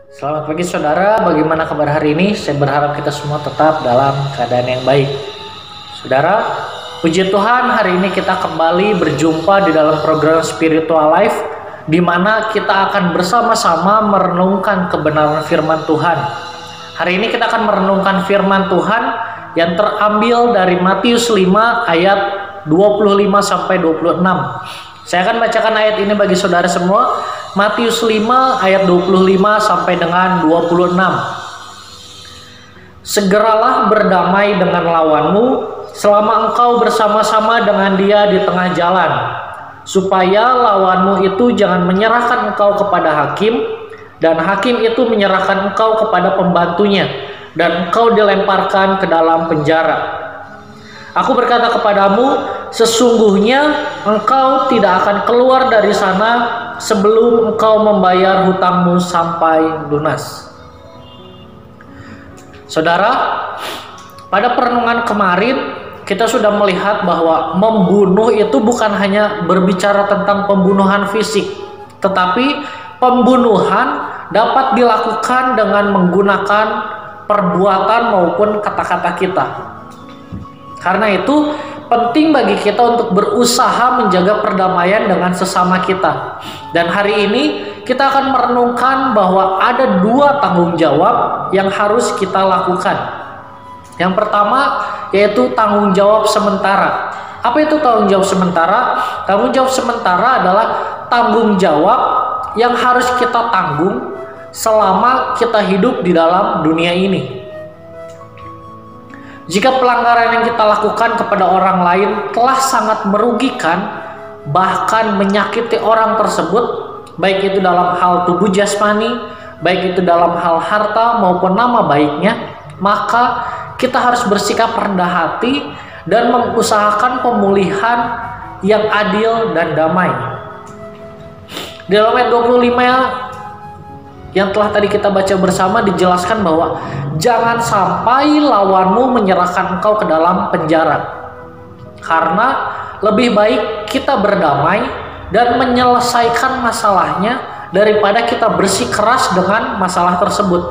Selamat pagi saudara, bagaimana kabar hari ini? Saya berharap kita semua tetap dalam keadaan yang baik. Saudara, puji Tuhan hari ini kita kembali berjumpa di dalam program Spiritual Life, di mana kita akan bersama-sama merenungkan kebenaran firman Tuhan. Hari ini kita akan merenungkan firman Tuhan yang terambil dari Matius 5 ayat 25 sampai 26. Saya akan bacakan ayat ini bagi saudara semua. Matius 5 ayat 25 sampai dengan 26. Segeralah berdamai dengan lawanmu selama engkau bersama-sama dengan dia di tengah jalan, supaya lawanmu itu jangan menyerahkan engkau kepada hakim, dan hakim itu menyerahkan engkau kepada pembantunya, dan engkau dilemparkan ke dalam penjara. Aku berkata kepadamu, sesungguhnya engkau tidak akan keluar dari sana sebelum engkau membayar hutangmu sampai lunas. Saudara, pada perenungan kemarin kita sudah melihat bahwa membunuh itu bukan hanya berbicara tentang pembunuhan fisik, tetapi pembunuhan dapat dilakukan dengan menggunakan perbuatan maupun kata-kata kita. Karena itu penting bagi kita untuk berusaha menjaga perdamaian dengan sesama kita. Dan hari ini kita akan merenungkan bahwa ada dua tanggung jawab yang harus kita lakukan. Yang pertama yaitu tanggung jawab sementara. Apa itu tanggung jawab sementara? Tanggung jawab sementara adalah tanggung jawab yang harus kita tanggung selama kita hidup di dalam dunia ini. Jika pelanggaran yang kita lakukan kepada orang lain telah sangat merugikan, bahkan menyakiti orang tersebut, baik itu dalam hal tubuh jasmani, baik itu dalam hal harta maupun nama baiknya, maka kita harus bersikap rendah hati dan mengusahakan pemulihan yang adil dan damai. Di dalam ayat 25 yang telah tadi kita baca bersama dijelaskan bahwa jangan sampai lawanmu menyerahkan engkau ke dalam penjara, karena lebih baik kita berdamai dan menyelesaikan masalahnya daripada kita bersikeras dengan masalah tersebut.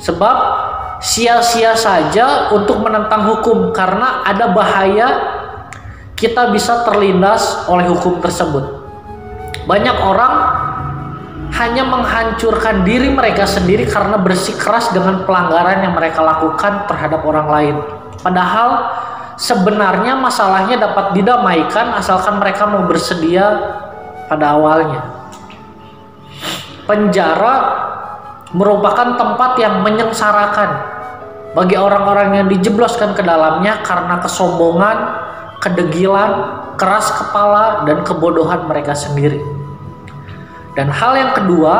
Sebab sia-sia saja untuk menentang hukum, karena ada bahaya kita bisa terlindas oleh hukum tersebut. Banyak orang hanya menghancurkan diri mereka sendiri karena bersikeras dengan pelanggaran yang mereka lakukan terhadap orang lain. Padahal sebenarnya masalahnya dapat didamaikan asalkan mereka mau bersedia pada awalnya. Penjara merupakan tempat yang menyengsarakan bagi orang-orang yang dijebloskan ke dalamnya karena kesombongan, kedegilan, keras kepala, dan kebodohan mereka sendiri. Dan hal yang kedua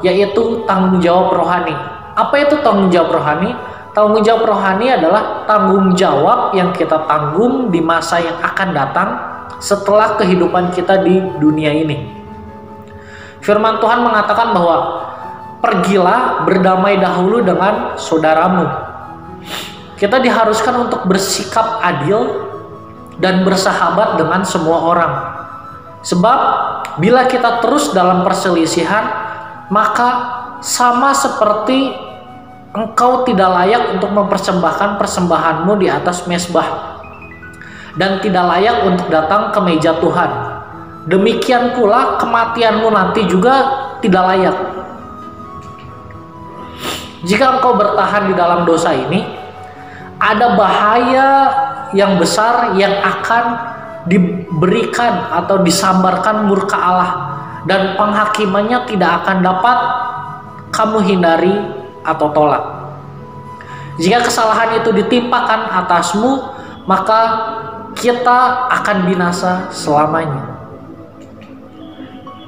yaitu tanggung jawab rohani. Apa itu tanggung jawab rohani? Tanggung jawab rohani adalah tanggung jawab yang kita tanggung di masa yang akan datang setelah kehidupan kita di dunia ini. Firman Tuhan mengatakan bahwa pergilah berdamai dahulu dengan saudaramu. Kita diharuskan untuk bersikap adil dan bersahabat dengan semua orang. Sebab bila kita terus dalam perselisihan, maka sama seperti engkau tidak layak untuk mempersembahkan persembahanmu di atas mezbah, dan tidak layak untuk datang ke meja Tuhan. Demikian pula kematianmu nanti juga tidak layak. Jika engkau bertahan di dalam dosa ini, ada bahaya yang besar yang akan diberikan atau disambarkan murka Allah, dan penghakimannya tidak akan dapat kamu hindari atau tolak. Jika kesalahan itu ditimpakan atasmu, maka kita akan binasa selamanya.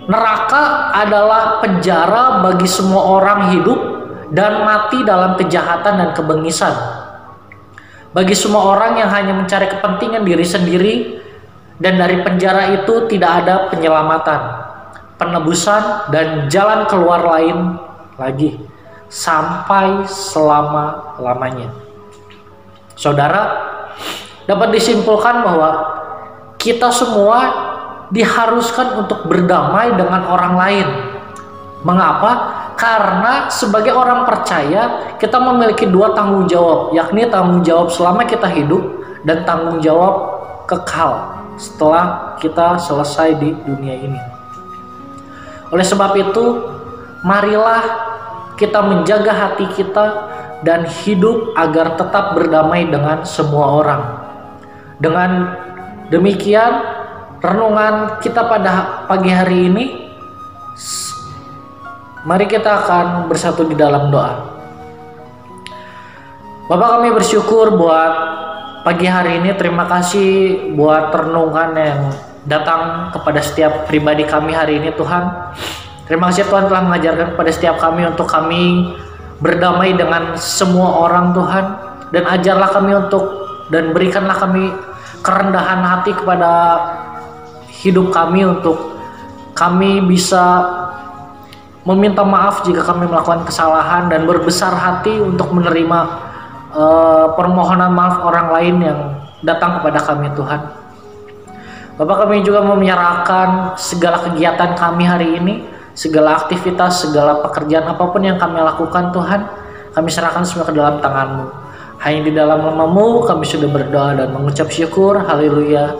Neraka adalah penjara bagi semua orang hidup dan mati dalam kejahatan dan kebengisan. Bagi semua orang yang hanya mencari kepentingan diri sendiri, dan dari penjara itu tidak ada penyelamatan, penebusan, dan jalan keluar lain lagi sampai selama-lamanya. Saudara, dapat disimpulkan bahwa kita semua diharuskan untuk berdamai dengan orang lain, Mengapa? Karena sebagai orang percaya kita memiliki dua tanggung jawab, yakni tanggung jawab selama kita hidup dan tanggung jawab kekal setelah kita selesai di dunia ini. Oleh sebab itu, marilah kita menjaga hati kita dan hidup agar tetap berdamai dengan semua orang. Dengan demikian, renungan kita pada pagi hari ini, mari kita akan bersatu di dalam doa. Bapak, kami bersyukur buat pagi hari ini. Terima kasih buat renungan yang datang kepada setiap pribadi kami hari ini, Tuhan. Terima kasih Tuhan telah mengajarkan kepada setiap kami untuk kami berdamai dengan semua orang, Tuhan. Dan ajarlah kami dan berikanlah kami kerendahan hati kepada hidup kami untuk kami bisa meminta maaf jika kami melakukan kesalahan dan berbesar hati untuk menerima permohonan maaf orang lain yang datang kepada kami, Tuhan. Bapak, kami juga mau menyerahkan segala kegiatan kami hari ini, segala aktivitas, segala pekerjaan apapun yang kami lakukan, Tuhan. Kami serahkan semua ke dalam tangan-Mu. Hanya di dalam nama-Mu kami sudah berdoa dan mengucap syukur. Haleluya.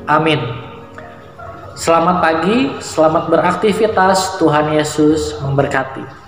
Amin. Selamat pagi, selamat beraktivitas. Tuhan Yesus memberkati.